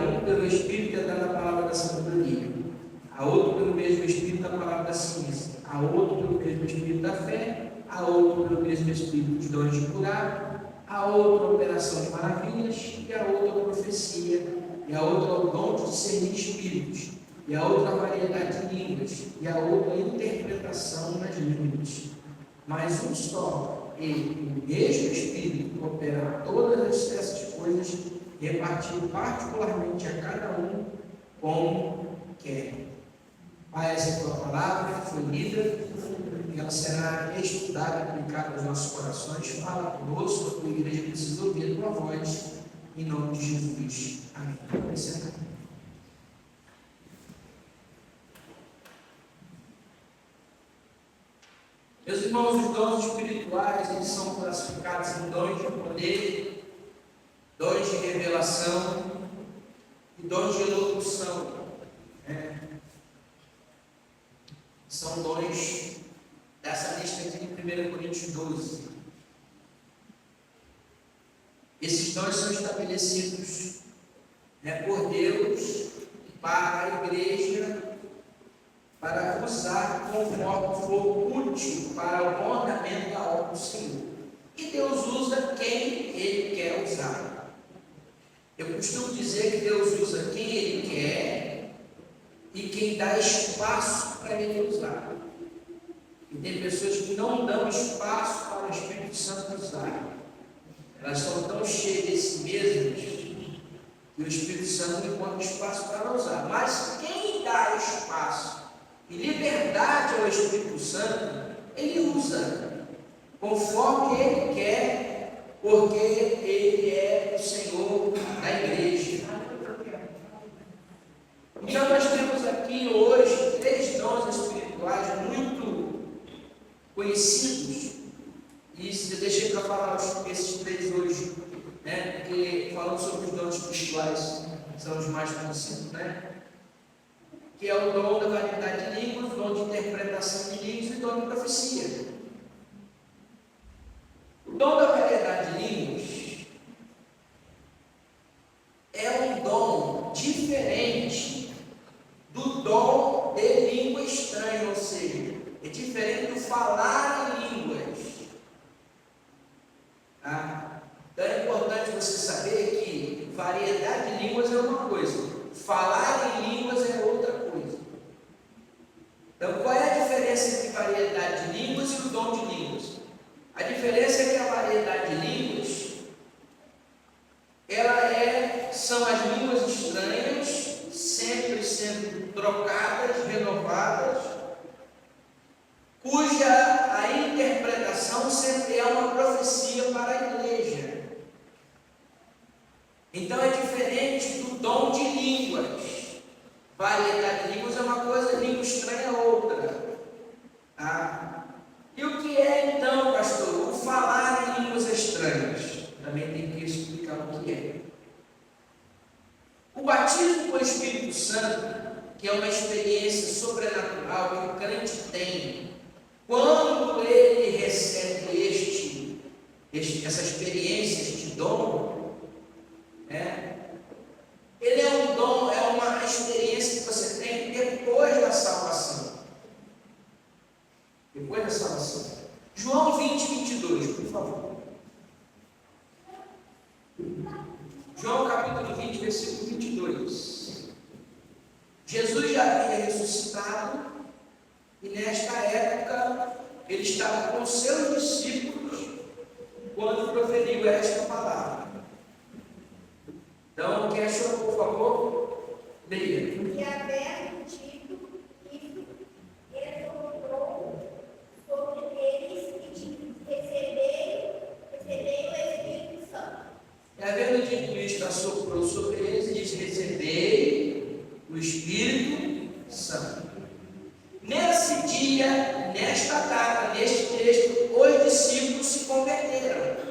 um pelo Espírito é dada a palavra da sabedoria, a outro pelo mesmo Espírito a palavra da ciência, a outro pelo mesmo Espírito da fé, a outro pelo mesmo Espírito os dons de curar, a outra a operação de maravilhas, e a outra a profecia, e a outra o dom de discernir espíritos, e a outra a variedade de línguas, e a outra a interpretação das línguas. Mas um só e o mesmo Espírito opera todas essas coisas, repartindo particularmente a cada um como quer. Pai, essa é a tua palavra que foi lida, e ela será estudada e aplicada nos nossos corações. Fala conosco, a tua igreja precisa ouvir a tua voz, em nome de Jesus. Amém. Vamos sentar. Meus irmãos, os dons espirituais, eles são classificados em dons de poder, dons de revelação e dons de elocução. São dons dessa lista aqui em 1 Coríntios 12. Esses dons são estabelecidos por Deus para a igreja, para usar conforme for útil para o bom andamento da obra do Senhor. E Deus usa quem Ele quer usar. Eu costumo dizer que Deus usa quem Ele quer e quem dá espaço para Ele usar. E tem pessoas que não dão espaço para o Espírito Santo usar. Elas são tão cheias de si mesmas que o Espírito Santo não encontra espaço para usar. Mas quem dá espaço e liberdade ao Espírito Santo, Ele usa conforme Ele quer, porque Ele é o Senhor da igreja. Então nós temos aqui hoje 3 dons espirituais muito conhecidos, e deixei para falar esses 3 hoje, porque falando sobre os dons espirituais, são os mais conhecidos, que é o dom da variedade de línguas, o dom de interpretação de línguas e o dom de profecia. O dom da variedade de línguas é um dom diferente do dom de língua estranha, ou seja, é diferente do falar em línguas. Então é importante você saber que variedade de línguas é uma coisa, falar em línguas é outra coisa. Então, qual é a diferença entre variedade de línguas e o dom de línguas? A diferença é que a variedade de línguas, são as línguas estranhas, sempre sendo trocadas, renovadas, cuja a interpretação sempre é uma profecia para a igreja. Então é diferente do dom de línguas. Variedade de línguas é uma coisa, língua estranha é outra. E o que é então, pastor? O falar em línguas estranhas. Também tem que explicar o que é. O batismo com o Espírito Santo, que é uma experiência sobrenatural que o crente tem, quando ele recebe essa experiência, este dom, ele é um dom, é uma experiência que você tem depois da salvação. Depois da salvação. João 20, 22, por favor. João capítulo 20, versículo 22. Jesus já havia ressuscitado e nesta época ele estava com seus discípulos quando proferiu esta palavra. Então, quem achou, por favor, leia. E havendo dito isso, ele soprou sobre eles e disse: recebei o Espírito Santo. E havendo dito isto, assoprou sobre eles e disse: recebei o Espírito Santo. Nesse dia, nesta data, neste texto, os discípulos se converteram.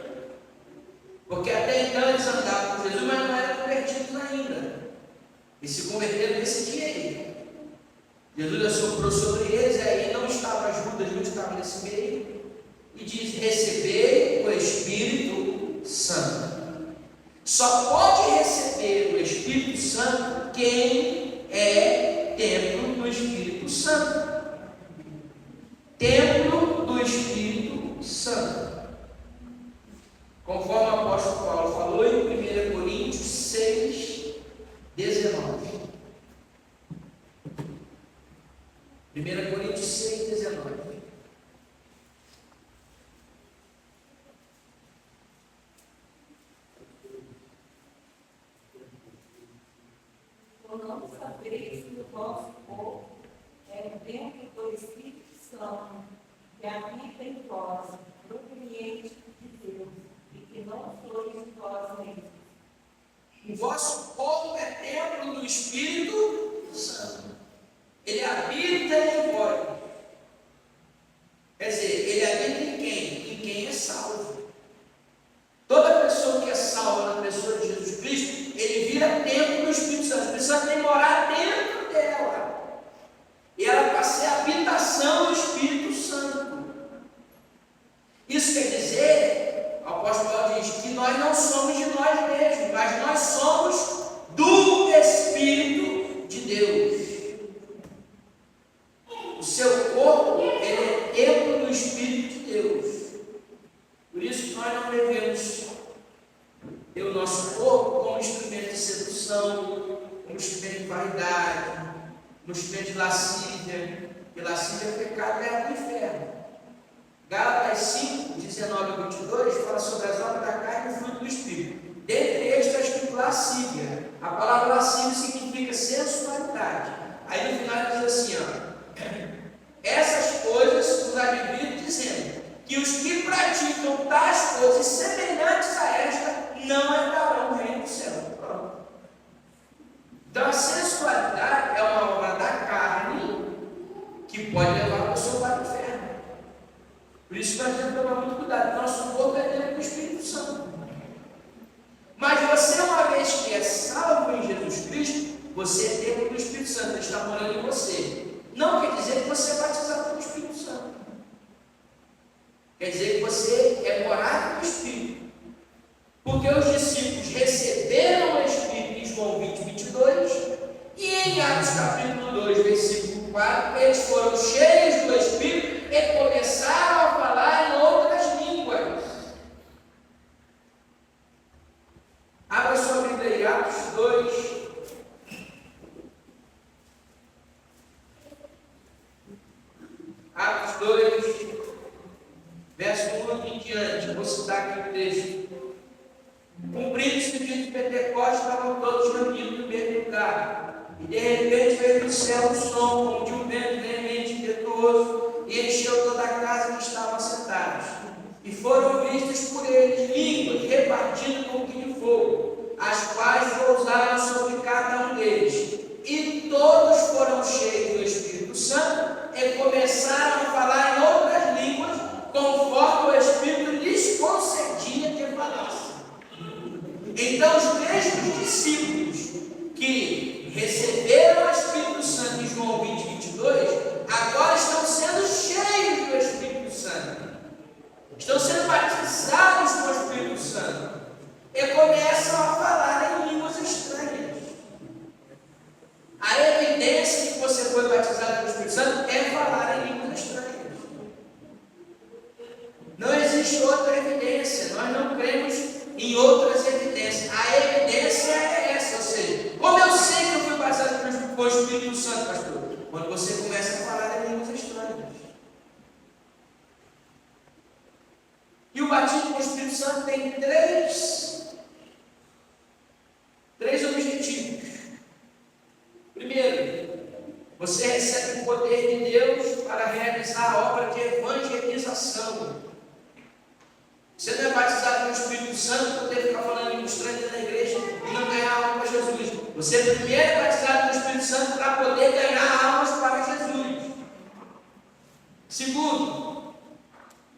Porque até então eles andavam com Jesus, mas não eram convertidos ainda. E se converteram nesse dia aí. Jesus assoprou sobre eles, e aí não estava Judas, não estava nesse meio, e diz: recebei o Espírito Santo. Só pode receber o Espírito Santo Santo, quem é templo do Espírito Santo. Templo do Espírito Santo. Conforme o apóstolo Paulo falou em 1 Coríntios 6, 19. 1 Coríntios 6, 19. Ou não sabeis que o vosso corpo é o templo do Espírito Santo, que habita em vós, proveniente de Deus, e que não sois de vós mesmos. O vosso corpo é templo do Espírito Santo. Ele habita em vós. Quer dizer, ele habita em quem? Em quem é salvo. Toda pessoa que é salva na pessoa de Jesus Cristo, ele vira templo do Espírito Santo. O Espírito Santo tem que morar dentro dela. E ela passa a ser a habitação do Espírito Santo. Isso quer dizer, o apóstolo Paulo diz que nós não somos de nós mesmos, mas nós somos do Espírito de Deus. O seu corpo, ele é templo do Espírito de Deus. Por isso nós não devemos ter o nosso corpo como instrumento de sedução, como instrumento de vaidade, como instrumento de lascívia. E lascívia é pecado, leva ao inferno. Gálatas 5, 19 a 22 fala sobre as obras da carne e o fruto do Espírito. Dentre eles está escrito lascívia. A palavra lascívia significa sensualidade. Aí no final ele diz assim, ó. Essas coisas nos há de vir dizendo que os que praticam tais coisas semelhantes a esta não herdarão o reino do céu. Pronto. Então a sensualidade é uma obra da carne que pode levar a pessoa para o inferno. Por isso que nós temos que tomar muito cuidado. Nosso corpo é templo do Espírito Santo. Mas você, uma vez que é salvo em Jesus Cristo, você é templo do Espírito Santo. Ele está morando em você. Não quer dizer que você é batizado pelo Espírito Santo. Quer dizer que você é morado no Espírito. Porque os discípulos receberam o Espírito em João 20, 22, e em Atos capítulo 2, versículo 4, eles foram cheios do Espírito e começaram a falar em outras línguas. Abra sua Bíblia em Atos 2. Atos 2, verso 1 em diante, vou citar aqui o texto. Cumprindo-se o dia de Pentecostes, estavam todos reunidos no mesmo lugar. E de repente veio do céu um som, como de um vento veemente e impetuoso, e encheu toda a casa que estavam assentados. E foram vistas por eles línguas repartidas como que de fogo, as quais pousaram sobre cada um deles. E todos foram cheios do Espírito Santo e começaram a falar em outras línguas, conforme o Espírito lhes concedia que falassem. Então, os mesmos discípulos que receberam o Espírito Santo em João 20, 22, agora estão sendo cheios do Espírito Santo. Estão sendo batizados com o Espírito Santo. E começam a falar em línguas estranhas. A evidência de que você foi batizado pelo Espírito Santo é falar em línguas estranhas. Não existe outra evidência. Nós não cremos em outras evidências. A evidência é essa. Ou seja, como eu sei que eu fui batizado pelo Espírito Santo, pastor? Quando você começa a falar em línguas estranhas. E o batismo com o Espírito Santo tem três objetivos. Primeiro, você recebe o poder de Deus para realizar a obra de evangelização. Você não é batizado no Espírito Santo para poder ficar falando em estranho da igreja e não ganhar alma para Jesus. Você primeiro é batizado no Espírito Santo para poder ganhar almas para Jesus. Segundo,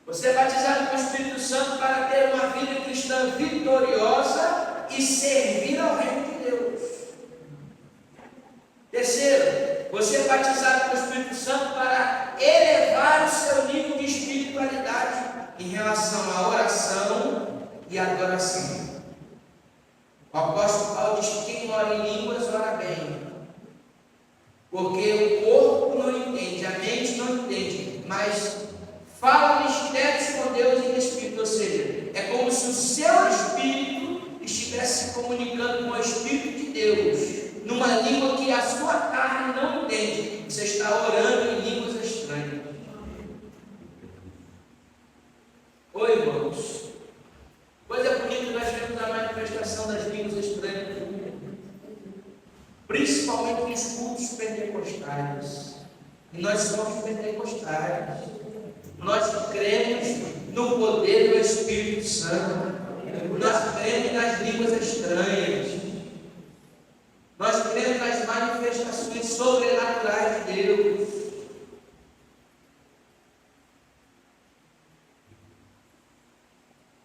você é batizado no Espírito Santo para ter uma vida cristã vitoriosa e servir ao reino de Deus. Terceiro, você é batizado com o Espírito Santo para elevar o seu nível de espiritualidade em relação à oração e à adoração. O apóstolo Paulo diz que quem ora em línguas ora Porque o corpo não entende, a mente não entende, mas fala mistérios com Deus em espírito, ou seja, é como se o seu espírito estivesse se comunicando com o Espírito de Deus, numa língua que a sua carne não entende. Você está orando em línguas estranhas. Oi, irmãos. Coisa bonita, nós vemos a manifestação das línguas estranhas, principalmente nos cultos pentecostais. E nós somos pentecostais. Nós cremos no poder do Espírito Santo. Nós cremos nas línguas estranhas. Nós cremos nas manifestações sobrenaturais de Deus.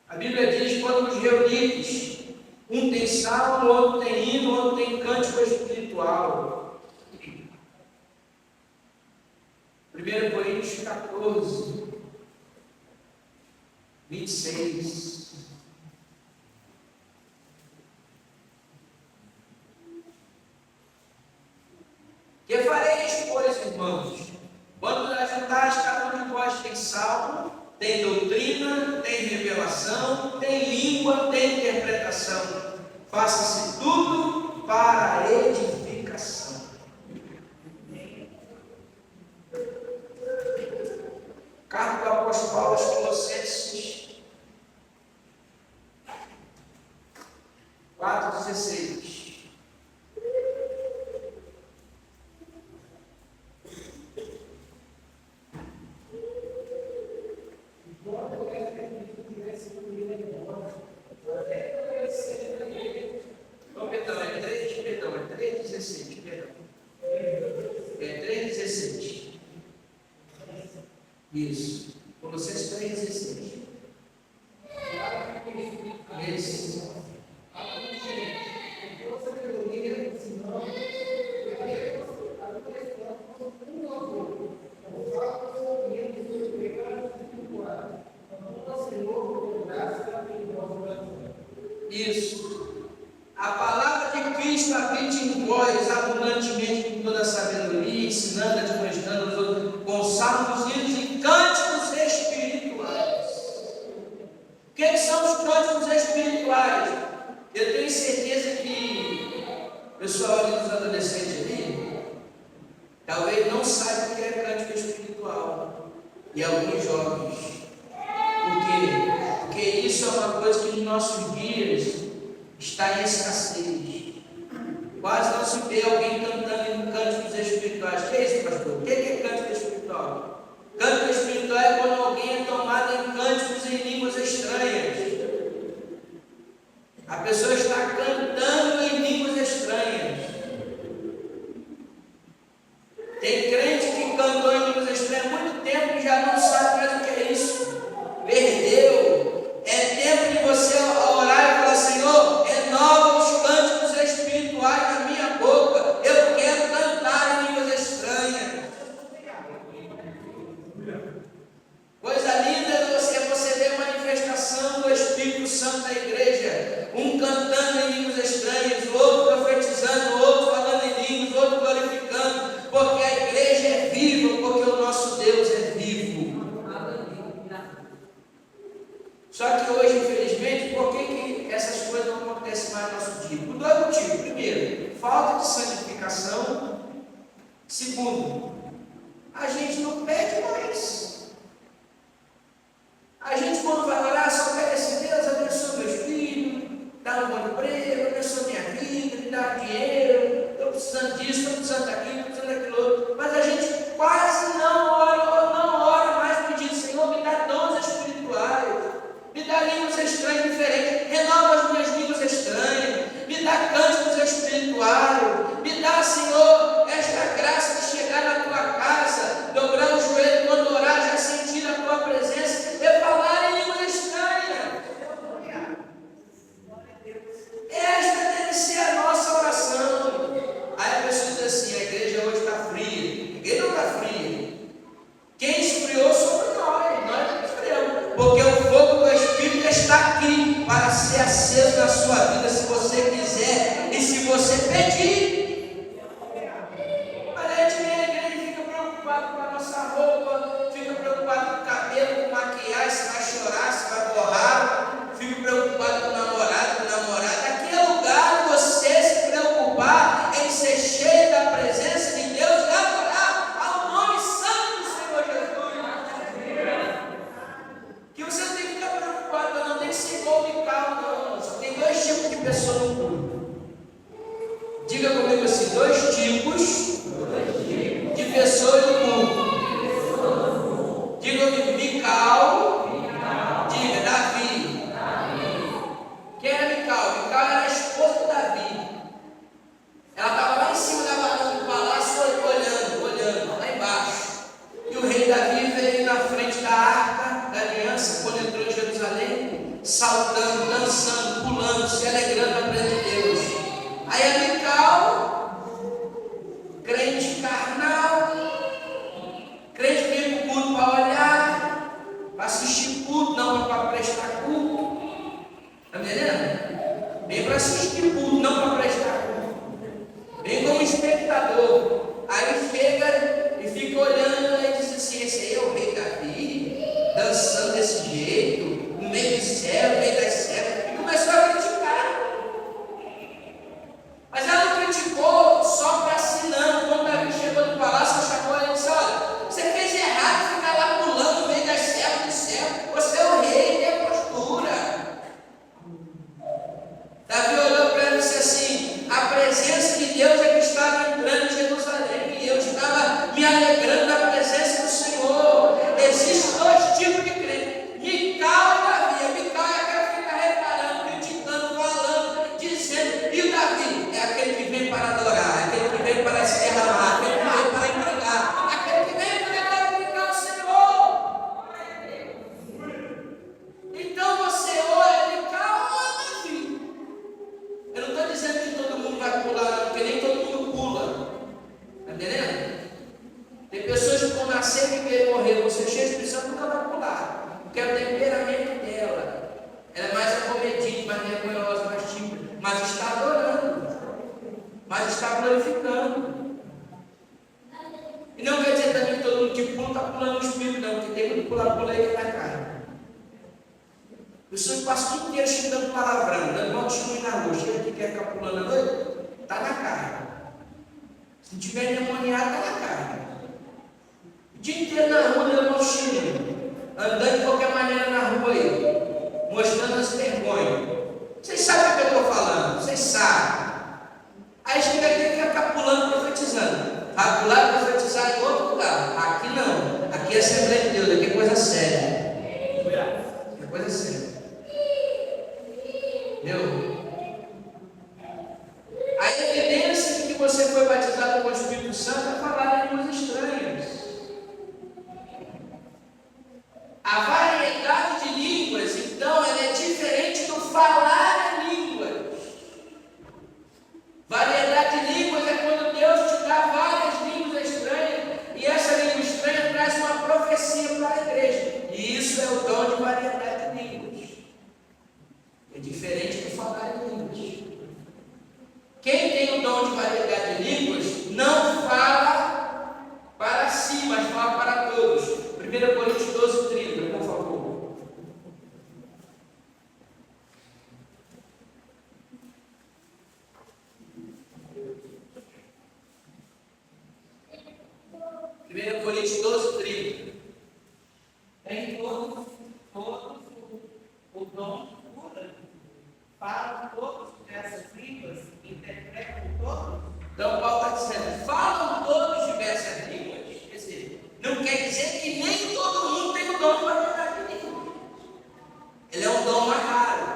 A Bíblia diz: quando os reunidos, um tem salmo, outro tem hino, outro tem cântico espiritual. 1 Coríntios 14, 26. Que fareis, pois, irmãos, quando ajuntares, cada um de vós tem salmo, tem doutrina, tem revelação, tem língua, tem interpretação. Faça-se tudo para a edificação. Carta do apóstolo Paulo aos Colossenses 4,16. Isso. Colossenses 3,16. Esse. Isso. A palavra de Cristo habite em vós abundantemente com toda a sabedoria, ensinando, admoestando os outros com salmos, hinos e cânticos espirituais. O que são os cânticos espirituais? Eu tenho certeza que o pessoal ali dos adolescentes ali, talvez não saiba o que é cântico espiritual. E alguns jovens. Por quê? Porque isso é uma coisa que nos nossos dias está em escassez. Quase não se vê alguém cantando em cânticos espirituais. O que é isso, pastor? O que é cântico espiritual? Cântico espiritual é quando alguém é tomado em cânticos em línguas estranhas. A pessoa está cantando em línguas estranhas. Tem crente que cantou em línguas estranhas há muito tempo e já não sabe mais o que é isso. Perdeu. É tempo de você orar e falar: Senhor, renova os cânticos espirituais na minha boca. Eu quero cantar em línguas estranhas. Coisa linda é você ver a manifestação do Espírito Santo na igreja. Um cantando em línguas estranhas, o outro profetizando, o outro falando em línguas, o outro glorificando. Porque a igreja é viva, porque o nosso Deus é vivo. Só que hoje, infelizmente, por que essas coisas não acontecem mais no nosso dia? Por dois motivos. Primeiro, falta de santificação. Segundo, a gente não pede mais. A gente, quando vai orar, só pede assim: Deus abençoe meus filhos, dá um bom emprego, abençoe minha vida, me dá dinheiro, estou precisando disso, estou precisando daquilo, estou precisando daquilo outro. Mas a gente quase não ora mais pedindo: Senhor, me dá dons espirituais. Me dá línguas estranhas diferentes, renova as minhas línguas estranhas, me dá cânticos espirituais, me dá, Senhor, esta graça de chegar na tua casa, dobrar o joelho quando orar, já sentir a tua presença e falar em línguas estranhas. Esta deve ser a nossa oração. Aí a pessoa diz assim: a igreja hoje está fria. A igreja não está fria. Quem esfriou somos nós esfriamos. Porque o fogo do Espírito está aqui para ser aceso na sua vida, se você quiser e se você pedir. Mas aí adorar, em ser cheio da presença de Deus e adorar ao nome santo do Senhor Jesus. Que você não tem que ficar preocupado, não tem que ser igual de carro, não. Só tem dois tipos de pessoas no mundo. Diga comigo assim, dois tipos de pessoas no mundo. Diga comigo, Mical, diga, Davi. Quem era Mical? Mical era a esposa de Davi. Ela estava lá em cima da varanda do palácio, olhando, lá embaixo. E o rei Davi veio na frente da arca da aliança, quando entrou em Jerusalém, saltando, dançando, pulando, se alegrando na presença de Deus. Aí a Mical, crente carnal, crente que vem para o culto para olhar, para assistir culto, não para prestar culto. Está entendendo? Vem para assistir culto, não para prestar culto. Vem como espectador. Aí chega e fica olhando e diz assim: esse aí é o rei Davi, dançando desse jeito, no meio do céu, no meio das serras. E começou a criticar. Mas ela não criticou só para si, não. Quando Davi chegou no palácio, ela chamou ele e disse: olha, você fez errado ficar lá pulando no meio das serras do céu. Você é o rei, tem postura. Davi olhou para ela e disse assim: a presença de Deus é que estava entrando em Jerusalém, e eu estava me alegrando na presença do Senhor. Existem dois tipos de crente, Mical e Davi. A Mical é aquela que fica reparando, criticando, falando, dizendo. E o Davi é aquele que vem para adorar, é aquele que vem para se derramar, aquele que vem para entregar, aquele que vem para glorificar o Senhor. Então você olha Mical ou Davi. Eu não estou dizendo que todo mundo vai pular, não, porque nem todo mundo pula. Está entendendo? Tem pessoas que vão nascer e querem morrer. Você cheio de Espírito nunca vai pular. Porque é o temperamento dela. Ela é mais acomedida, mais vergonhosa, mais tímida. Mas está adorando. Mas está glorificando. E não quer dizer também que todo mundo que pula está pulando no Espírito, não. Porque tem muito pula aí que está cara. Pessoas que passam o dia inteiro xingando palavrão, dando mal testemunho na rua, chega aqui e quer ficar pulando a noite, está na cara. Se não tiver endemoniado, está na cara. O dia inteiro na rua dando mal testemunho, andando de qualquer maneira na rua aí, mostrando as vergonhas. Vocês sabem o que eu estou falando, vocês sabem. Aí chega aqui e quer ficar pulando, profetizando. Vai pular e profetizar em outro lugar. Aqui não, aqui é Assembleia de Deus, aqui é coisa séria. É coisa séria. A evidência de que você foi batizado com o Espírito Santo é falar em línguas estranhas. A variedade de línguas, então, ela é diferente do falar em línguas. Variedade de línguas é quando Deus te dá várias línguas estranhas e essa língua estranha traz uma profecia para a igreja. E isso é o dom de variedade de línguas. É diferente do falar em línguas. Quem tem o dom de variedade de línguas não fala para si, mas fala para todos. 1 Coríntios 12, 30, por favor. Primeira Coríntios 12, 30. Tem todos o dom de cura. Falam todos dessas línguas, interpretam todos. Então Paulo está dizendo, falam todos diversas línguas. Quer dizer, não quer dizer que nem todo mundo tem o dom de variedade de línguas. Ele é um dom mais raro.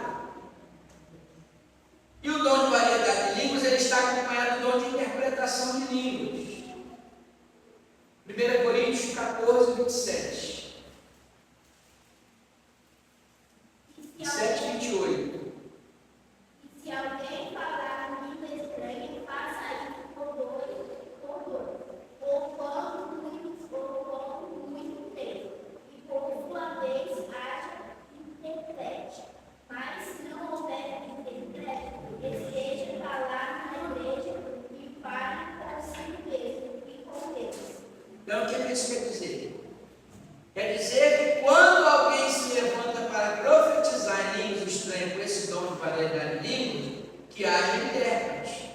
E o dom de variedade de línguas, ele está acompanhado do dom de interpretação de línguas. 1 Coríntios 14, 27. 7, 28. E se alguém falar língua estranha, faça isso por dois, ou quando muito tempo, e por sua vez haja interprete. Mas se não houver interprete, deseja falar na igreja e fale para si mesmo e com Deus. Então, o que isso quer dizer? Quer dizer que quando alguém se levanta para profetizar em línguas estranhas com esse dom de variedade de línguas, que haja intérprete.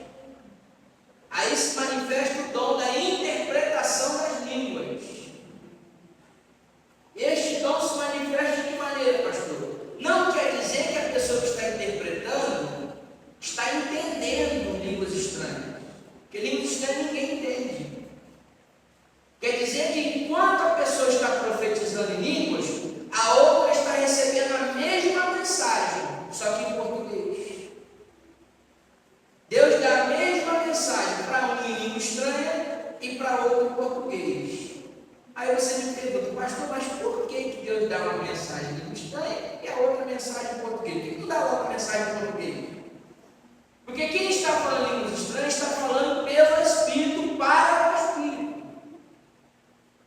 para outro em português. Aí você me pergunta, pastor, mas por que Deus dá uma mensagem em língua estranha e a outra mensagem em português? Por que não dá outra mensagem em português? Porque quem está falando em línguas estranhas está falando pelo Espírito para o Espírito.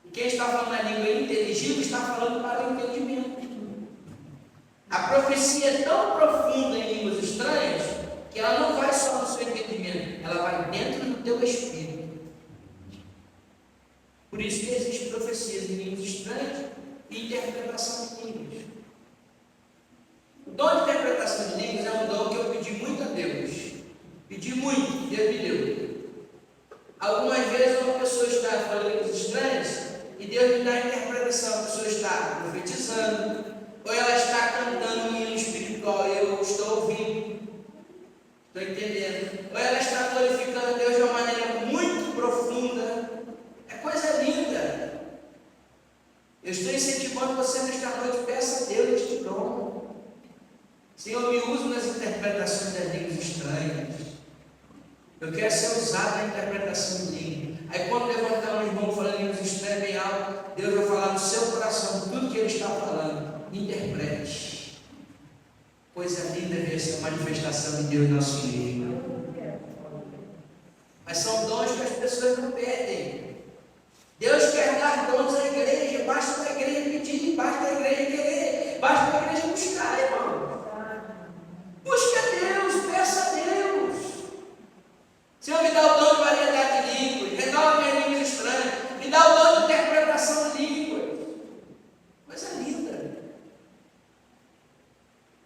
E quem está falando na língua inteligível está falando para o entendimento. A profecia é tão profunda em línguas estranhas que ela não vai só no seu entendimento, ela vai dentro do teu espírito. Por isso que existem profecias em línguas estranhas e interpretação de línguas. O dom de interpretação de línguas é um dom que eu pedi muito a Deus. Pedi muito, Deus me deu. Algumas vezes uma pessoa está falando línguas estranhas e Deus me dá a interpretação. A pessoa está profetizando, ou ela está cantando um hino espiritual e eu estou ouvindo. Estou entendendo. Ou ela está glorificando a Deus de uma maneira muito profunda. É coisa linda. Eu estou incentivando você nesta noite. Peça a Deus este dom. Senhor, me use nas interpretações das línguas estranhas. Eu quero ser usado na interpretação de língua. Aí quando levantar um irmão falando línguas estranhas bem alto, Deus vai falar no seu coração tudo que ele está falando. Interprete. Coisa linda ver essa manifestação de Deus no nosso meio. Mas são dons que as pessoas não pedem. Deus quer dar dons à igreja. Basta a igreja pedir, basta a igreja querer, basta a igreja buscar, irmão. Busque a Deus, peça a Deus. Senhor, me dá o dom de variedade de línguas, renova minhas línguas estranhas, me dá o dom de interpretação de línguas. Coisa linda.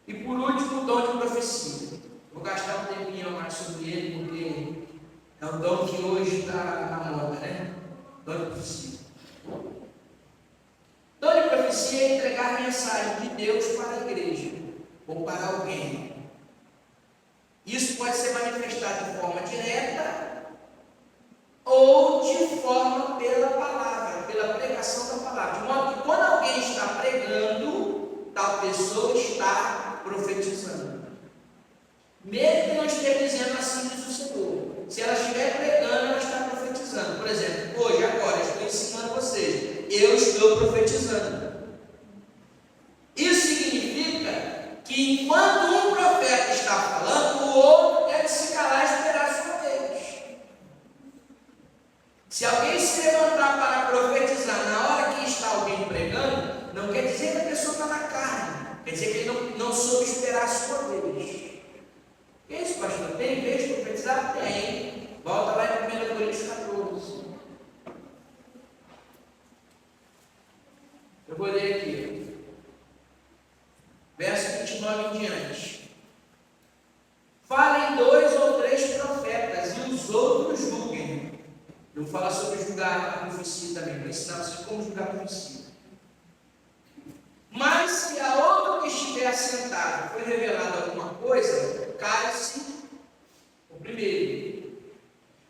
E por último, o dom de profecia. Vou gastar um tempinho a mais sobre ele, porque é um dom que hoje está na moda, né? Dom de profecia. Dom de profecia é entregar a mensagem de Deus para a igreja, ou para alguém. Isso pode ser manifestado de forma direta ou de forma pela palavra, pela pregação da palavra. De modo que quando alguém está pregando, tal pessoa está profetizando. Mesmo que não esteja dizendo assim diz o Senhor. Se ela estiver pregando, ela está profetizando. Por exemplo, hoje, agora, eu estou ensinando a vocês. Eu estou profetizando. Isso significa que enquanto um profeta está falando, o outro deve se calar e esperar a sua vez. Se alguém se levantar para profetizar na hora que está alguém pregando, não quer dizer que a pessoa está na carne, quer dizer que ele não soube esperar a sua vez. Que isso, pastor? Tem vez de profetizar? Tem. Volta lá em 1 Coríntios 14. Eu vou ler aqui. Verso 29 em diante. Falem 2 ou 3 profetas e os outros julguem. Eu vou falar sobre julgar a profecia também, para ensinar vocês como julgar a profecia. Mas se a outro que estiver assentado foi revelado alguma coisa, cale-se o primeiro.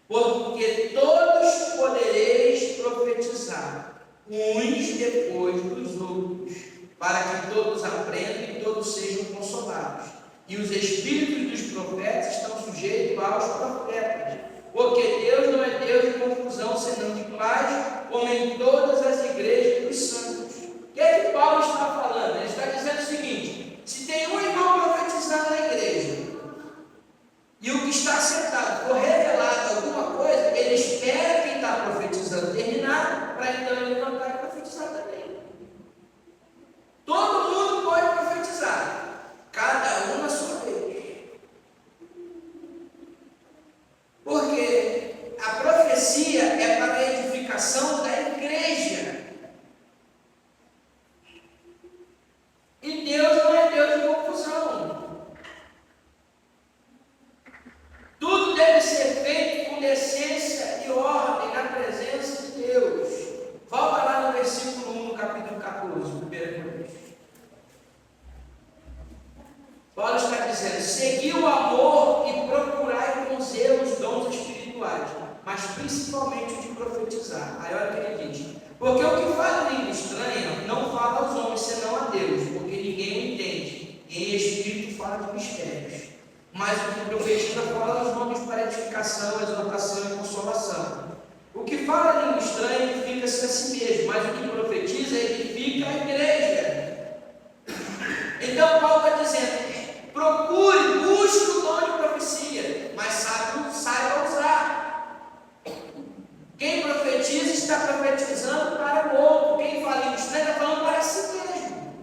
Porque todos podereis profetizar, uns depois dos outros, para que todos aprendam e todos sejam consolados. E os espíritos dos profetas estão sujeitos aos profetas, porque Deus não é Deus de confusão, senão de paz, como em todas as igrejas dos santos. O que é que Paulo está falando? Ele está dizendo o seguinte: se tem um irmão profetizando na igreja, e o que está sentado for revelado alguma coisa, ele espera quem está profetizando terminar, para então ele levantar e profetizar também. Todo mundo pode profetizar, cada um na sua vez. Porque a profecia é para a edificação da igreja. E Deus não é Deus de confusão. Tudo deve ser feito com decência e ordem na presença de Deus. Volta lá no versículo 1, no capítulo 14, do 1 Coríntios. Paulo está dizendo: segui o amor e procurai com zelo os dons espirituais, mas principalmente o de profetizar. Aí olha o que ele diz: porque o que fala língua estranha não fala aos homens senão a Deus, porque ninguém o entende. Em espírito fala de mistérios. Mas o que profetiza fala aos homens para edificação, exortação e consolação. O que fala fala língua estranha edifica-se a si mesmo, mas o que profetiza edifica a igreja. Então Paulo está dizendo, procure, busque o dom de profecia, mas saiba usar. Quem profetiza está profetizando para o outro, quem fala língua estranha está falando para si mesmo.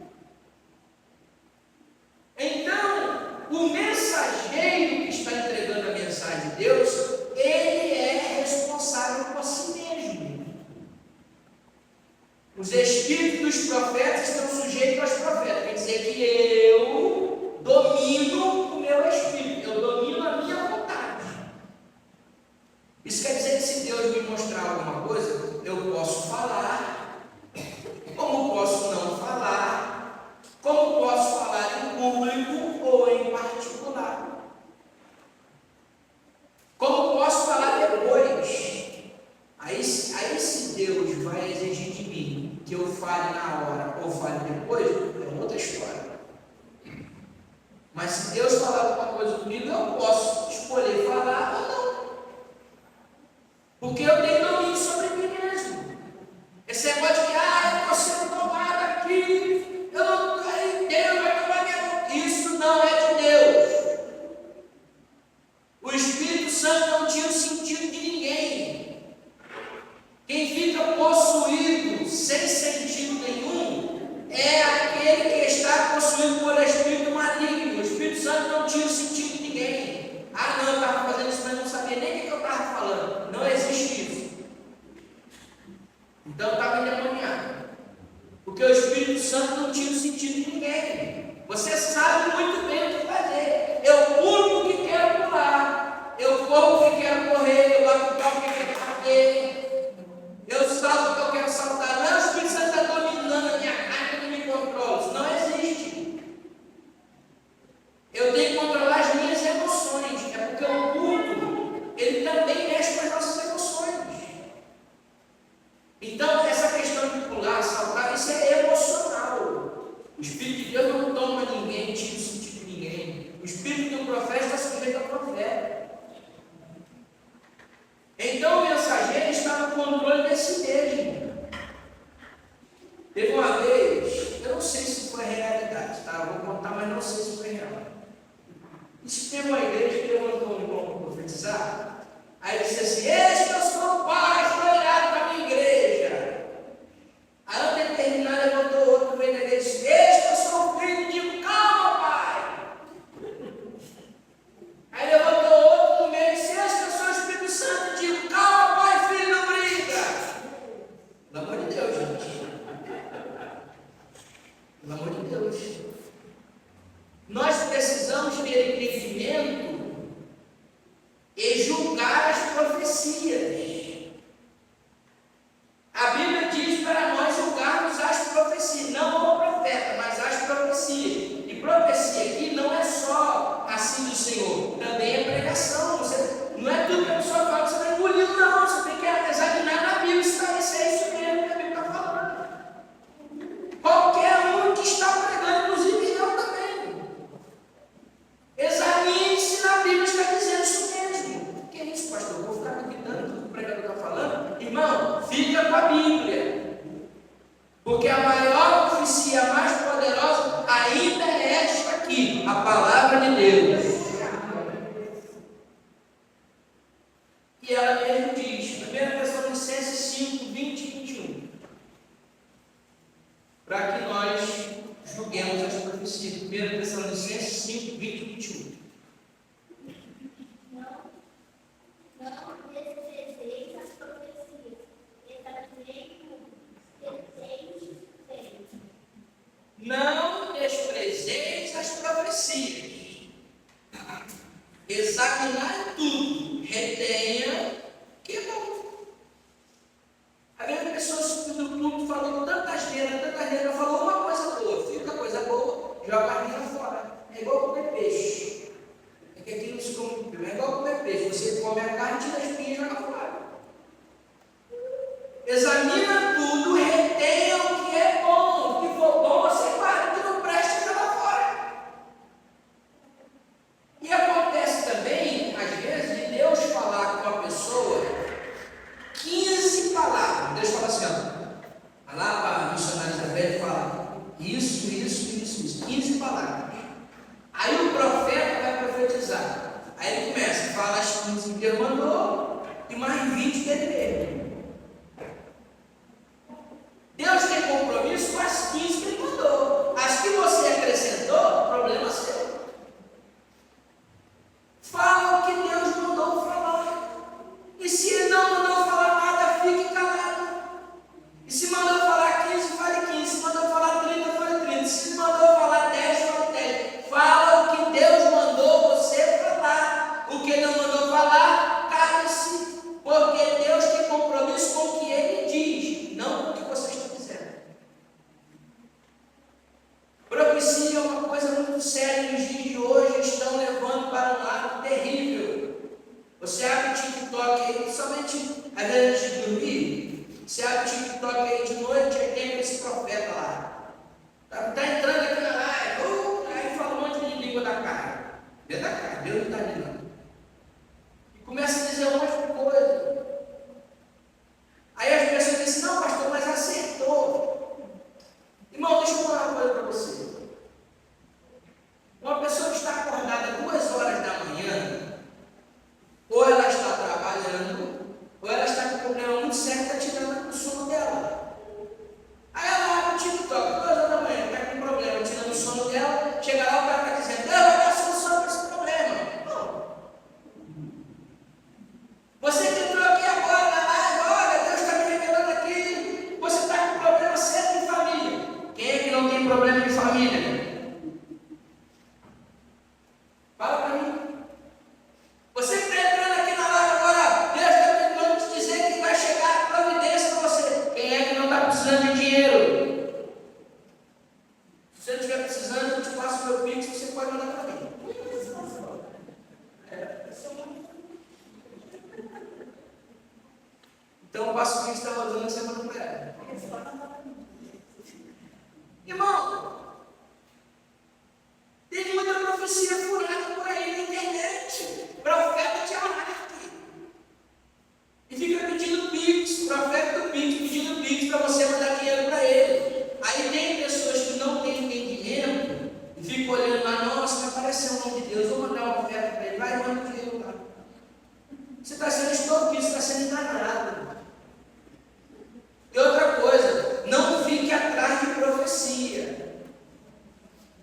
Então, o mensageiro que está entregando a mensagem de Deus, ele é responsável por si mesmo. Os espíritos dos profetas estão sujeitos aos profetas. Quer dizer que eu domino o meu espírito, eu domino a minha vontade. Isso quer dizer que se Deus me mostrar alguma coisa, eu posso falar, como posso não falar, como posso falar em público ou em particular. Como posso falar depois? Aí se Deus vai exigir de mim que eu fale na hora ou fale depois, é outra história. Mas se Deus falar alguma coisa comigo, eu posso escolher falar ou não. Porque eu tenho domínio sobre mim mesmo. Esse negócio de que, eu estou sendo tomado aqui, eu não estou, Deus vai tomar minha mão. Isso não é de Deus. O Espírito Santo não tira o sentido de ninguém. Quem fica possuído sem sentido nenhum é aquele que está possuído por espírito maligno. O Espírito Santo não tira o sentido de ninguém. Não, eu estava fazendo isso, mas não sabia nem o que eu estava falando. Não existe isso. Então eu estava endemoniado. Porque o Espírito Santo não tira o sentido de ninguém. Você sabe muito bem o que fazer. Eu pulo o que quero pular. Eu corro o que quero correr. Eu bato o pau o que quero bater. Eu salto o que eu quero saltar. Não, o Espírito Santo está dominando a minha carne e me controla. Isso não existe. Eu tenho que controlar as minhas emoções. É porque o culto, ele também mexe com as nossas emoções. Então, essa questão de pular, saltar, isso é emocional. O Espírito de Deus não toma ninguém, tira o sentido de ninguém. O Espírito do profeta está sujeito ao profeta. Então, o mensageiro está no controle de si mesmo. Teve uma vez, eu não sei se foi realidade, tá? Eu vou contar, mas não sei se foi real. Isso teve uma igreja que levantou um irmão para profetizar. Aí ele disse assim: eis que eu sou o pai, estou olhado para a minha igreja. Aí ao terminar, levantou outro no meio da igreja e disse: eis que eu sou o filho. E digo: calma, pai. Aí levantou outro no meio e disse: eis que eu sou o Espírito Santo. E digo: calma, pai, filho, não briga. Pelo amor de Deus, gente. Pelo amor de Deus. Nós precisamos ter entendimento e julgar as profecias. A Bíblia diz para nós julgarmos as profecias, não o profeta, mas as profecias. E profecia aqui não é só assim do Senhor, também é pregação. Não é tudo que a pessoa fala que você vai engolir, não. Você tem que examinar na Bíblia se é isso mesmo que a Bíblia está falando. Qualquer um que está pregando, inclusive eu também. Examine-se na Bíblia, está dizendo isso mesmo. Que é isso, pastor? Eu vou ficar duvidando do que o pregador está falando? Irmão, fica com a Bíblia. Porque a maior profecia, a mais poderosa, ainda é esta aqui, a palavra de Deus. E ela mesmo diz, 1 Tessalonicenses 5, 20 e 21. Para que nós julguemos as profecias. 1 Tessalonicenses 5, 20 e 21. Não desprezeis as profecias, examinei Não desprezeis as profecias. Examinar tudo, retenha que é bom. às vezes antes de dormir, você abre o TikTok aí de noite, aí tem esse profeta lá. Está entrando aqui na live, aí fala um monte de língua da cara. Dentro da cara, Deus não está ali não. E começa a dizer um monte de coisa. Aí as pessoas dizem, não, pastor, mas acertou. Irmão, deixa eu falar uma coisa para você. Uma pessoa que está acordada 2 horas da manhã, ou ela está trabalhando, ou ela está com um problema muito sério que está tirando o sono dela. Aí ela abre o TikTok, 2 horas da manhã, está com um problema, tirando o sono dela, chega lá, o cara está dizendo, Deus vai dar solução para esse problema. Não. Você que entrou aqui agora na live, olha, Deus está me revelando aqui, você está com problema sério de família. Quem é que não tem problema de família? Fala para mim. Você que está entrando aqui na live agora, Deus está tentando te dizer que vai chegar a providência para você. Quem é que não está precisando de dinheiro? Se você não estiver precisando, eu te passo o meu Pix, você pode mandar para mim. Então eu passo o Pix que está rodando, você manda para ela. Irmão, tem muita profecia furada por aí na internet. Profeta de Amarque. E fica pedindo Pix, profeta do Pix, pedindo Pix para você mandar dinheiro para ele. Aí tem pessoas que não têm entendimento e ficam olhando lá, nossa, vai aparecer o nome de Deus, vou mandar uma oferta para ele, vai, manda dinheiro lá. Você está sendo extorquido, você está sendo enganado. E outra coisa, não fique atrás de profecia.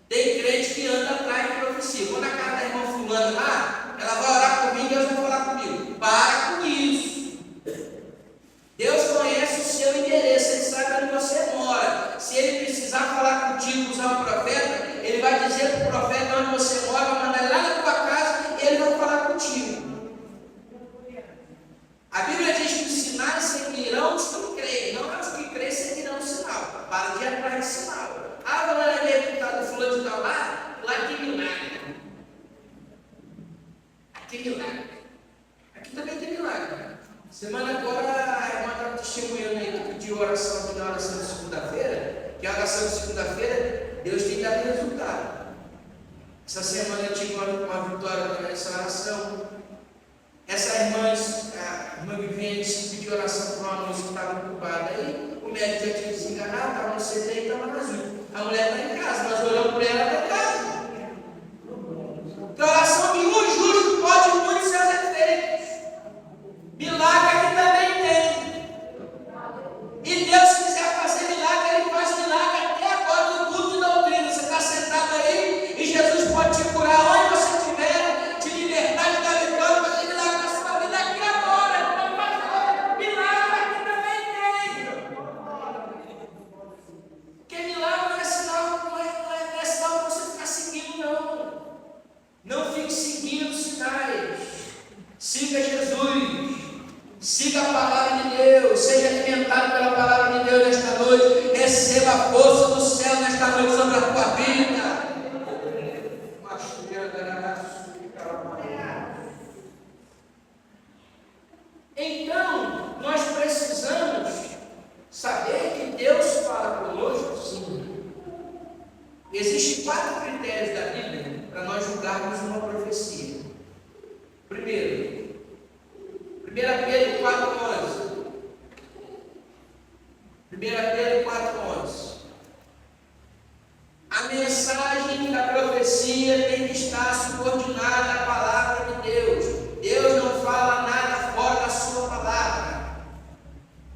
Tem crente que anda atrás de profecia. Quando a cara da irmã fulana lá, ela vai orar comigo, Deus vai falar comigo. Para com isso. Deus conhece o seu endereço, Ele sabe onde você mora. Se Ele precisar falar contigo, usar um profeta, Ele vai dizer para o profeta onde você mora, vai mandar ele lá na tua casa e ele vai falar contigo. A Bíblia diz que os sinais seguirão os que creem, não é os que creem seguirão o sinal. Para de ir atrás de sinal. Ah, vou lá ver que está do fulano de tal lá tem milagre. Aqui milagre. Aqui também tem milagre. Semana agora a irmã estava testemunhando aí que pediu oração aqui na oração de segunda-feira, que a oração de segunda-feira, Deus tem dado resultado. Essa semana eu tive uma vitória nessa oração. Essa irmã, a irmã Vivente, pediu oração para uma moça que estava ocupada. Aí o médico já tinha desenganado, estava no CD e estava na azul. A mulher está em casa, nós olhamos para ela, está em casa. Então, a oração de um justo pode muitos seus efeitos. Milagre aqui também tem. E Deus, se quiser fazer milagre, Ele faz milagre até agora no culto de doutrina. Você está sentado aí e Jesus pode te curar onde você estiver, te libertar de dar vitória, fazer milagre na sua vida aqui agora. Milagre aqui também tem. Porque milagre não é sinal, não é sinal para você ficar seguindo, não. Não fique seguindo sinais. Siga Jesus. Siga a palavra de Deus. Seja alimentado pela palavra de Deus nesta noite. Receba a força do céu nesta noite sobre a tua vida. Então, nós precisamos saber que Deus fala conosco, sim. Existem 4 critérios da Bíblia para nós julgarmos uma profecia. Primeiro, 1 Pedro 4,11. 1 Pedro 4,11. A mensagem da profecia tem que estar subordinada à palavra de Deus. Deus não fala nada fora da sua palavra.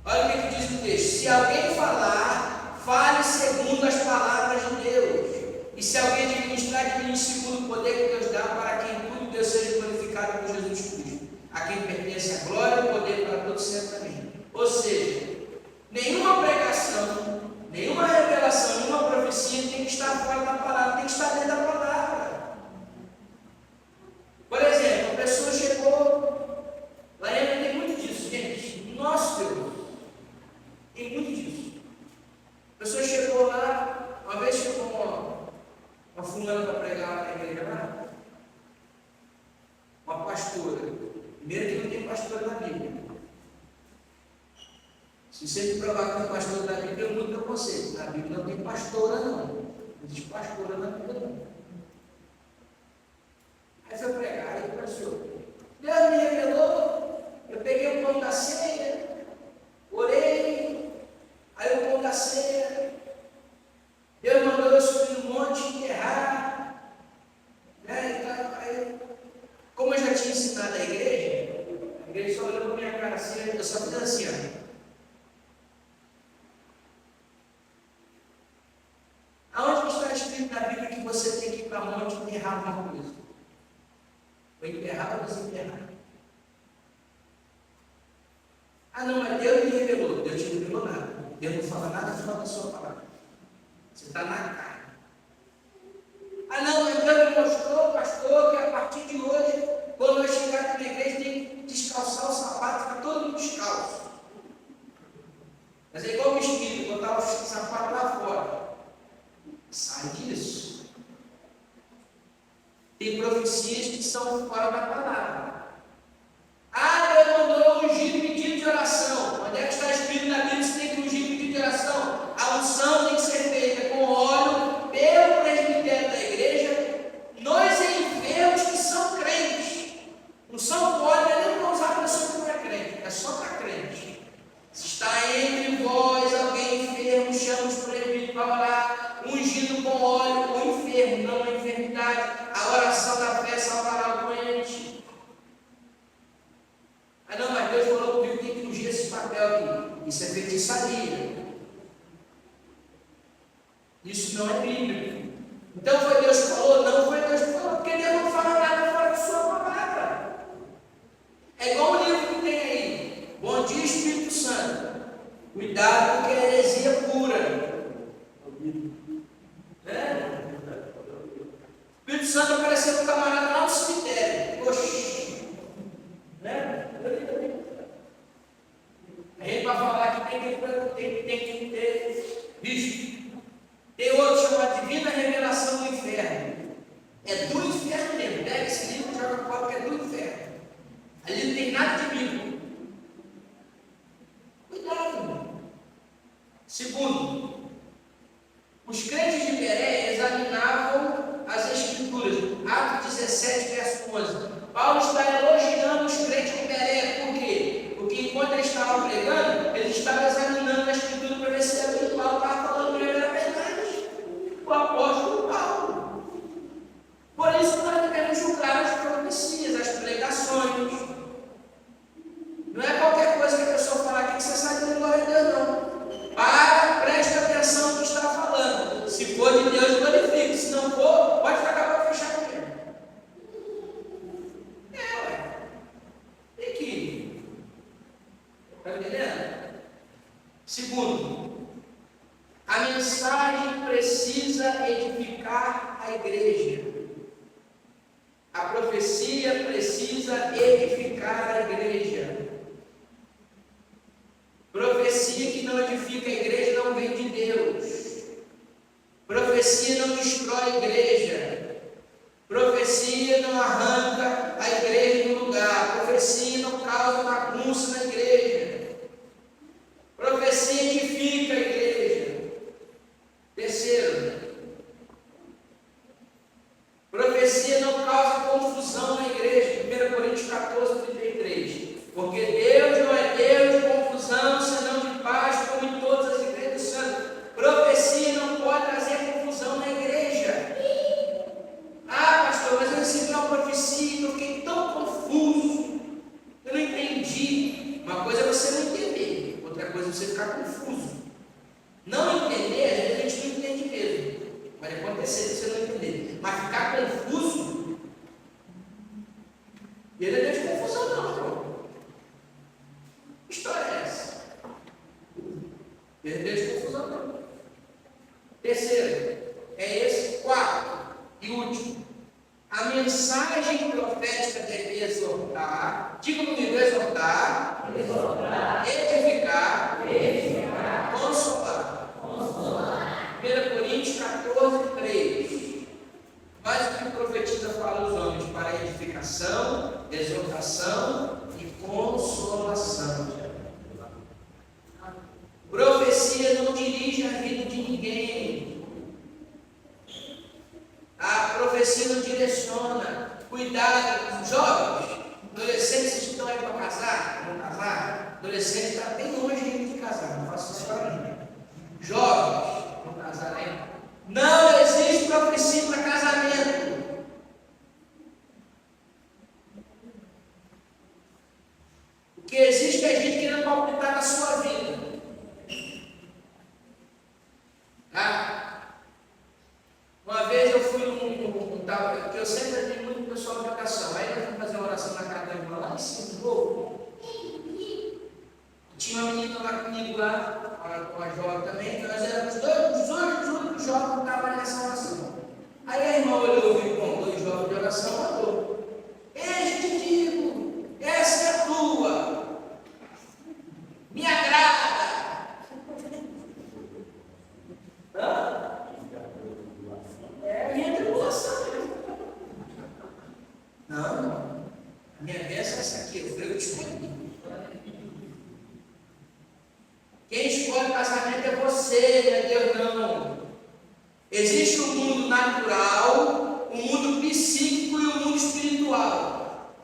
Olha o que diz o texto. Se alguém falar, fale segundo as palavras de Deus. E se alguém Se você me provar que é pastor da Bíblia, eu mudo meu conceito. Na Bíblia não tem pastora, não. Não existe pastora na Bíblia, não. Aí foi pregar, aí começou. Deus me revelou, eu peguei o pão da ceia, orei, aí o pão da ceia, Deus mandou eu subir no monte e enterrar, né? Então, aí, como eu já tinha ensinado a igreja só olhou para minha cara assim, eu só fiz assim, ó. Aonde que está escrito na Bíblia que você tem que ir para o monte e enterrar alguma coisa? Ou enterrar ou desenterrar? Ah, não, mas Deus me revelou. Deus te revelou nada. Deus não fala nada fora da sua palavra. Você está na carne. Ah, não, mas Deus me mostrou, pastor, que a partir de hoje, quando eu chegar aqui na igreja, tem que descalçar o sapato, ficar todo mundo descalço. Mas é igual o espírito, botar o sapato lá fora. Sai disso. Tem profecias que são fora da palavra. Ah, Deus mandou ungir pedido de oração. Onde é que está escrito na Bíblia que você tem que ungir pedido de oração? A unção tem que ser feita com óleo pelo presbitério da igreja. Nós enfermos que são crentes. Unção com óleo não é nem para usar a pessoa que não é crente, é só para crente. Se está entre vós alguém enfermo, chama os presbíteros para orar, ungido com óleo, o enfermo, não a enfermidade. A oração da fé salvará o doente. Ah, não, mas Deus falou comigo que tem que ungir esse papel aqui. Isso é feitiçaria. Isso não é bíblico. Então foi Deus que falou? Não foi Deus que falou, porque Deus não fala nada fora de sua palavra. É igual o livro que tem aí. Bom dia, Espírito Santo. Cuidado porque a heresia é pura. O Espírito Santo apareceu para o camarada lá no cemitério. Oxi. Né? A gente vai falar que tem que ter visto. Tem outro chamado Divina Revelação do Inferno. É do inferno mesmo. Pega esse livro e joga fora que é do inferno. Ali não tem nada de bíblico. Cuidado, irmão. Segundo, os crentes de Bereia examinavam as Escrituras. Atos 17, verso 11. Paulo está elogiando os crentes de Bereia. Por quê? Porque enquanto eles estavam pregando, eles estavam examinando a Escritura para ver se o que Paulo estava falando mesmo era verdade. O apóstolo Paulo. Por isso nós devemos julgar as profecias, as pregações. Não é qualquer coisa que a pessoa falar aqui que você sai dando glória a Deus, não. Preste atenção no que está falando. Se for de Deus, glorifique. Se não for, pode ficar para fechar comigo. Tem que ir. Está entendendo? Segundo, a mensagem precisa edificar a igreja. A profecia precisa edificar a igreja. Profecia que não edifica a igreja não vem de Deus. Profecia não destrói a igreja. Profecia não arranca a igreja do lugar. Profecia não causa bagunça na igreja. Profecia edifica a igreja. Terceiro, profecia não causa confusão na igreja. 1 Coríntios 14, 33. Porque Deus não é Deus de confusão, senão de paz, como em todas as igrejas do santo. Profecia não pode trazer confusão na igreja. Ah, pastor, mas eu recebi uma profecia e eu fiquei tão confuso. Eu não entendi. Uma coisa é você não entender, outra coisa é você ficar confuso. Não entender, às vezes a gente não entende mesmo. Pode acontecer se você não entender. Mas ficar confuso, ele não é de confusão, não, irmão. Que história é essa? Ele não é de confusão, não. Terceiro, é esse. Quarto e último. A mensagem profética deve exortar, diga comigo, exortar, edificar, consolar. 1 Coríntios 14, 3. Mas o que profetiza fala os homens para edificação, exortação e consolação. Profecia não dirige a vida de ninguém. A profecia não direciona. Cuidado, jovens, adolescentes que estão aí para casar, vão casar. Adolescente está bem longe de casar, não faça isso para mim. Jovens, vão casar aí. Não existe profecia para casamento. O que existe é gente querendo palpitar na sua vida. Tá? Uma vez eu fui porque eu sempre tenho muito pessoal de oração. Aí eu fui fazer uma oração na casa da irmã lá em cima do morro. Tinha uma menina lá comigo lá, uma jovem também, nós éramos os únicos jovens que estavam nessa oração. Aí a irmã olhou e viu com 2 jovens de oração, falou: "Eis te digo, essa é tua, me agrada." É minha tribulação. Não, a minha bênção é essa aqui, eu te escolhi. Quem escolhe o casamento é você, não é Deus não. Existe o mundo natural, o mundo psíquico e o mundo espiritual.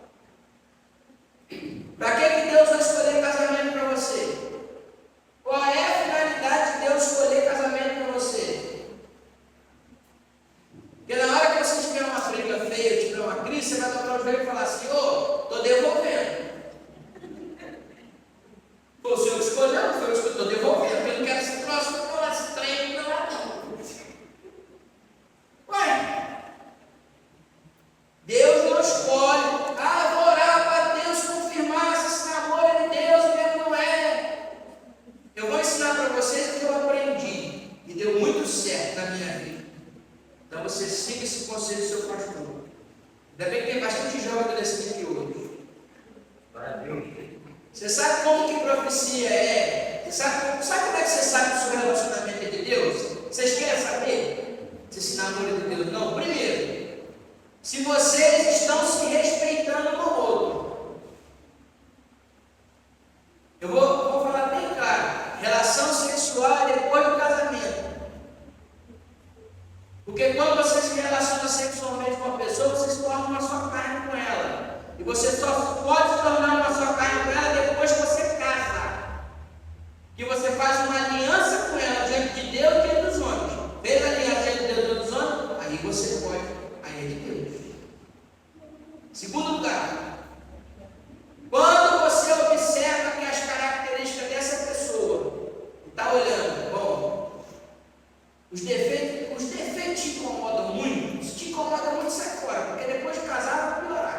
Para que Deus vai escolher casamento para você? Qual é a finalidade de Deus escolher casamento para você? Porque na hora que você tiver uma briga feia, tiver uma crise, você vai dobrar o joelho e falar assim: "Ô, estou devolvendo." Foi o Senhor que escolheu, foi o Senhor que estou devolvendo. Eu não quero esse próximo, não, esse trem, não. Ué, Deus não escolhe. Ah, vou orar para Deus confirmar se esse namoro é de Deus mesmo, não é. Eu vou ensinar para vocês o que eu aprendi e deu muito certo na minha vida. Então você siga esse conselho do seu pastor. Ainda bem que tem bastante jovem adolescente aqui hoje. Você sabe como que profecia é? Você sabe como é que você sabe que o seu relacionamento é de Deus? Vocês querem saber se esse namoro é de Deus? Não. Primeiro, se vocês estão se respeitando um ao outro. Eu vou falar bem claro. Relação sexual é depois do casamento. Porque quando você se relaciona sexualmente com uma pessoa, você se torna uma só carne com ela. E você só pode se tornar uma só carne com ela depois que você casa. Que você faz uma aliança com ela diante de Deus e diante dos homens. Fez aliança diante de Deus e diante dos homens, aí você pode, aí é de Deus. Segundo lugar, quando você observa que as características dessa pessoa está olhando, bom, os defeitos te incomodam muito. Se te incomoda muito, sai fora, porque depois de casar vai piorar.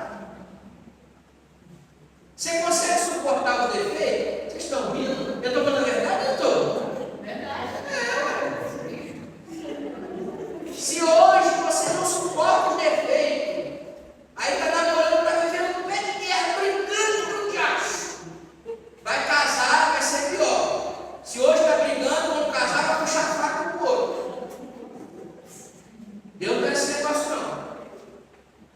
Você consegue suportar os defeitos? Vocês estão rindo? Eu estou falando a verdade? Eu estou. Verdade. Se hoje você não suporta os defeitos, aí está namorando, está vivendo no pé de guerra, brigando com o diabo. Vai casar, vai ser pior. Se hoje está brigando, vamos casar, vai puxar a faca com o outro. Deus não é esse negócio não.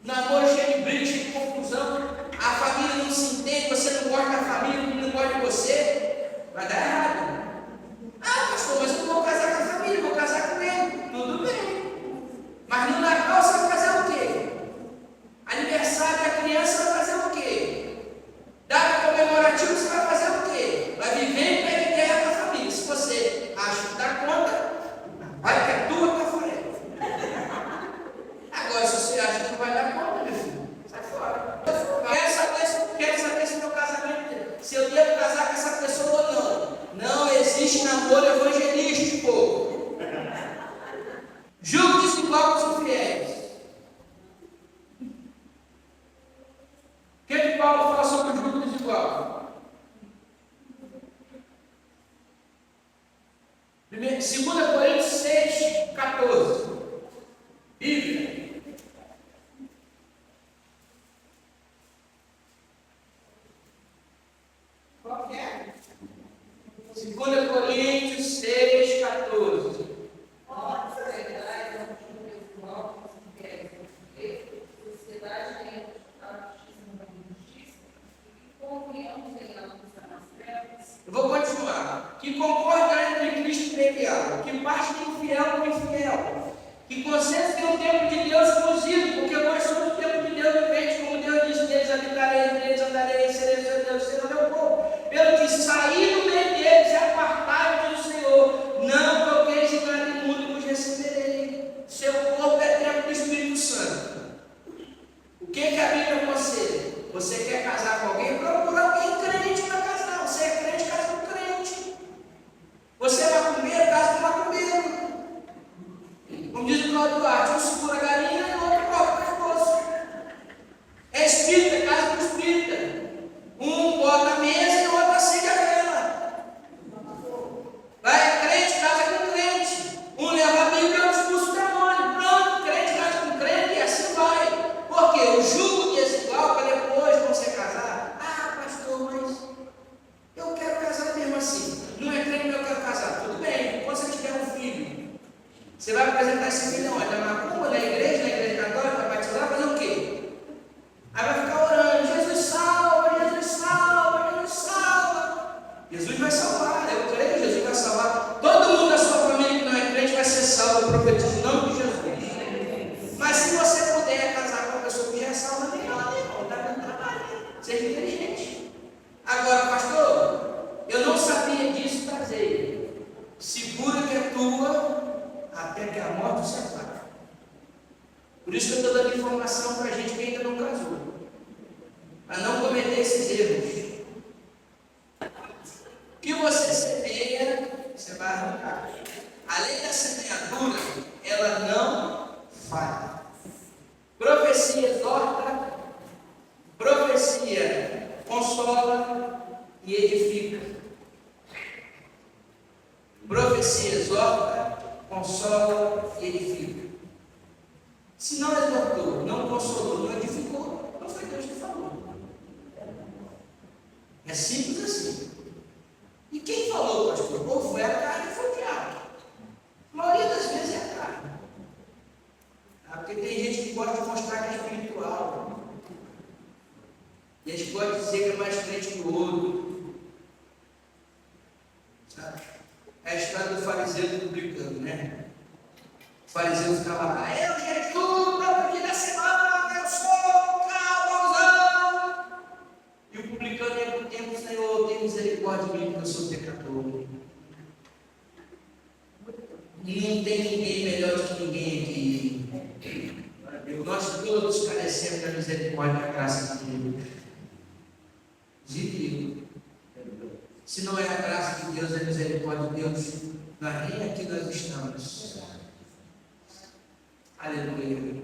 Namoro cheio de briga, cheio de confusão. A família não se entende, você não gosta da família, não gosta de você. Vai dar errado. Ah, pastor, mas eu não vou casar com a família, vou casar com ele. Tudo bem. Mas no Natal você vai fazer o quê? Aniversário da criança vai fazer o quê? Data comemorativa você vai fazer o quê? Vai viver em pé de guerra com a família. Se você acha que dá conta, vai que é tua caforé. Agora, se você acha que não vai dar conta, meu filho, sai fora. Quero saber se meu casamento, se eu devo casar com essa pessoa ou não. Não existe namoro evangelístico. Julgo desigual com os infiéis. O que Paulo fala sobre o julgo desigual? 2 Coríntios 6, 14. Bíblia. Qual que é? 2 Coríntios 6, 14. Ó, sociedade não tinha meus irmãos, que querem sofrer, sociedade tem a justiça na injustiça, e convenhamos em ambos as trevas. Eu vou continuar. que concorda entre Cristo e Belial, que parte do infiel com o infiel, que consente ter o tempo de Deus exclusivo, porque nós somos o tempo de Deus vivente, como Deus diz, neles habitarei, neles andarei, serei seu Deus, serão meu povo. Pelo que sair do meio deles e apartar diz o Senhor, não toqueis em nada imundo e vos receberei. Seu corpo é templo do Espírito Santo. O que a Bíblia aconselha? Você quer casar com alguém? Procura alguém crente para casar. Você é crente, casa com crente. Você é macumbeiro, casa com macumbeiro. Como diz o Cláudio Duarte, um segura a galinha e o outro corta o pescoço. É espírita, casa com espírita. Um bota a mesa e o outro acende a vela. Vai, é crente, casa com crente. Um leva a Bíblia e o outro expulsa o demônio. Pronto, crente, casa com crente e assim vai. Por quê? O jugo desigual para depois você casar. Ah, pastor, mas eu quero casar mesmo assim. Não é crente, mas eu quero casar. Tudo bem, quando você tiver um filho, você vai apresentar esse filho onde? Na macumba, na igreja católica, vai batizar, fazer o quê? Aí vai ficar orando, Jesus salva, Jesus salva, Jesus salva. Jesus vai salvar, eu creio, Jesus vai salvar. Todo mundo da sua família que não é crente vai ser salvo, eu profetizo em nome de Jesus. Mas se você puder casar com uma pessoa que já é salva, melhor, né? Está dando trabalho, seja inteligente. Agora, pastor, eu não sabia disso, trazer. Segura que é tua, até que a morte o separe. Por isso que eu estou dando informação para a gente que ainda não casou, para não cometer esses erros. O que você semeia, você vai arrancar. A lei da semeadura, ela não falha. Profecia exorta, profecia consola e edifica. Profecia exorta, consola e edifica. Se não exortou, não consolou, não edificou, não foi Deus que falou. É simples assim. E quem falou, pastor? Ou foi a carne ou foi o diabo? A maioria das vezes é a carne. Porque tem gente que gosta de mostrar que é espiritual. E a gente pode dizer que é mais crente que o outro. Sabe? É a história do fariseu e do publicano, né? O fariseu ficava lá, eu jejuo para pedir da semana, eu sou calmozão. E o publicano ia para o tempo, Senhor, tem misericórdia de mim, porque eu sou pecador. E não tem ninguém melhor do que ninguém aqui. Nós todos carecemos da misericórdia e da graça de Deus. De Deus. Se não é a graça de Deus, é a misericórdia de Deus, nem aqui nós estamos. Aleluia.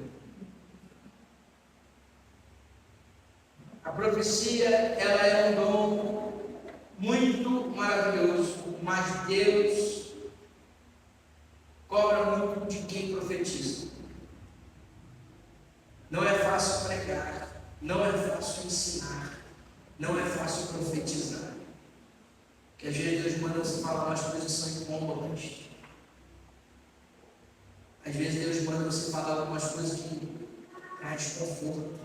A profecia, ela é um dom muito maravilhoso, mas Deus cobra muito de quem profetiza. Não é fácil pregar, não é fácil ensinar, não é fácil profetizar. Porque às vezes Deus manda você falar umas coisas que são incômodas. Às vezes Deus manda você falar algumas coisas que traz desconforto.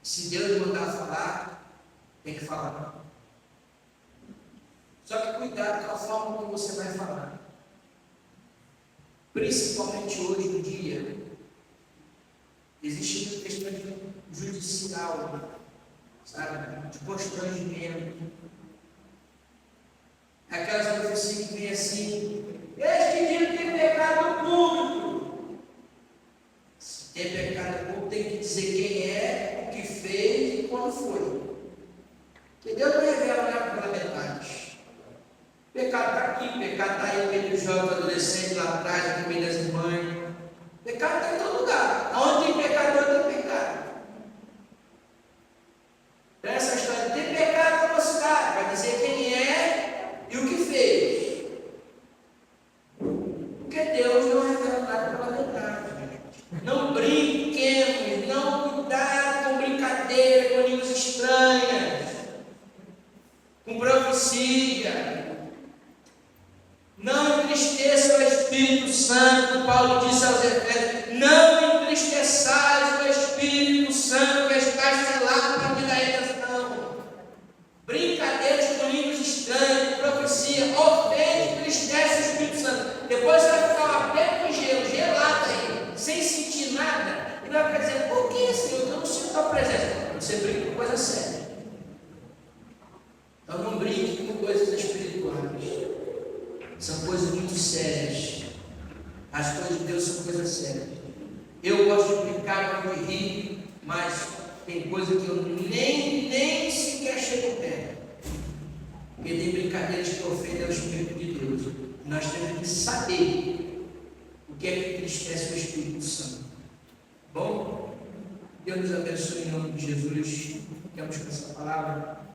Se Deus mandar falar, tem que falar. Só que cuidado com a forma como você vai falar. Principalmente hoje em dia, existe muita questão judicial, sabe? De constrangimento. Aquelas profecias que vem assim, este dia tem pecado público. Se tem pecado público, tem que dizer quem é, o que fez e quando foi. Porque Deus não revela nada pela metade. Pecado está aqui, pecado está aí no meio dos jovens adolescentes, lá atrás, no meio das irmãs. Pecado está em todo lugar. Onde tem pecador, tem pecado. Então essa história de tem pecado na cidade, vai dizer quem é e o que fez. Porque Deus não revela nada pela metade. Não brinquemos, não cuidado com brincadeira, com línguas estranhas, com profecia. Não entristeça o Espírito Santo, Paulo disse aos Efésios, não entristeçais o Espírito Santo que está selado para a vida da redenção. Brincadeiras com línguas estranhas. Depois você vai ficar uma pedra de gelo, gelada aí, sem sentir nada. E vai ficar dizendo, por que, Senhor? Eu não sinto a tua presença. Você brinca com coisa séria. Então não brinque com coisas espirituais. São coisas muito sérias. As coisas de Deus são coisas sérias. Eu gosto de brincar, gosto de rir, mas tem coisa que eu nem sequer chego perto. Porque tem brincadeiras que ofendem ao Espírito de Deus. Nós temos que saber o que é que entristece o Espírito Santo. Bom? Deus nos abençoe em nome de Jesus. Ficamos com essa palavra.